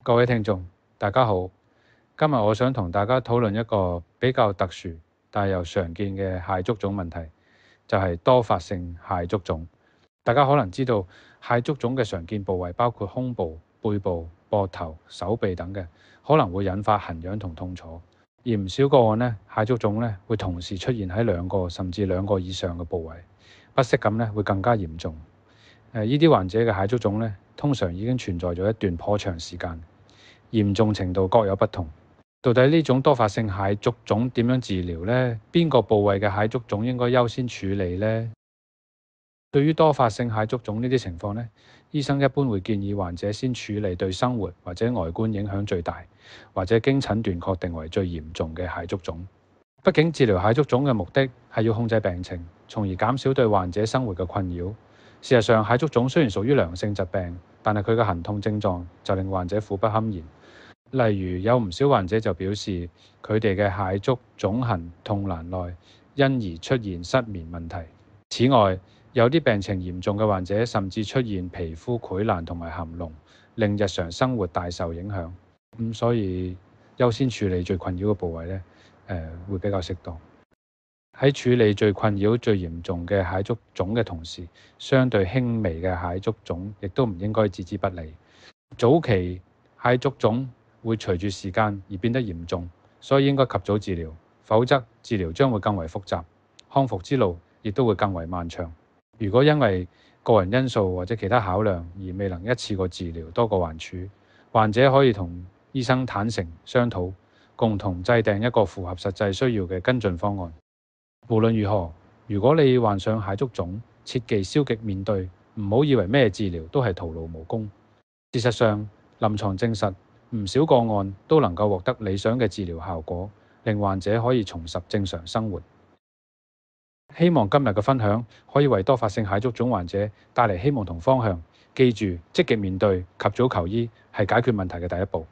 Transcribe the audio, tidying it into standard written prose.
各位聽眾，大家好。今日我想同大家討論一個比較特殊但又常見嘅蟹足腫問題，就係多發性蟹足腫。大家可能知道，蟹足腫嘅常見部位包括胸部、背部、膊頭、手臂等嘅，可能會引發痕癢同痛楚。而唔少個案呢，蟹足腫會同時出現喺兩個甚至兩個以上嘅部位，不適感會更加嚴重。呢啲患者嘅蟹足腫通常已經存在咗一段頗長時間，嚴重程度各有不同。到底呢種多發性蟹足腫點樣治療呢？邊個部位嘅蟹足腫應該優先處理呢？對於多發性蟹足腫呢啲情況醫生一般會建議患者先處理對生活或者外觀影響最大，或者經診斷確定為最嚴重嘅蟹足腫。畢竟治療蟹足腫嘅目的係要控制病情，從而減少對患者生活嘅困擾。事實上，蟹足腫雖然屬於良性疾病，但係佢嘅痕痛症狀就令患者苦不堪言。例如有唔少患者就表示，佢哋嘅蟹足腫痕痛難耐，因而出現失眠問題。此外，有啲病情嚴重嘅患者甚至出現皮膚潰爛同埋含膿，令日常生活大受影響。所以優先處理最困擾嘅部位會比較適當。喺處理最困擾、最嚴重嘅蟹足腫嘅同時，相對輕微嘅蟹足腫亦都唔應該置之不理。早期蟹足腫會隨住時間而變得嚴重，所以應該及早治療，否則治療將會更為複雜，康復之路亦都會更為漫長。如果因為個人因素或者其他考量而未能一次過治療多個患處，患者可以同醫生坦誠商討，共同制定一個符合實際需要嘅跟進方案。無論如何，如果你患上蟹足腫，切忌消極面對，唔好以為咩治療都係徒勞無功。事實上，臨床證實唔少個案都能夠獲得理想嘅治療效果，令患者可以重拾正常生活。希望今日嘅分享可以為多發性蟹足腫患者帶嚟希望同方向。記住，積極面對及早求醫係解決問題嘅第一步。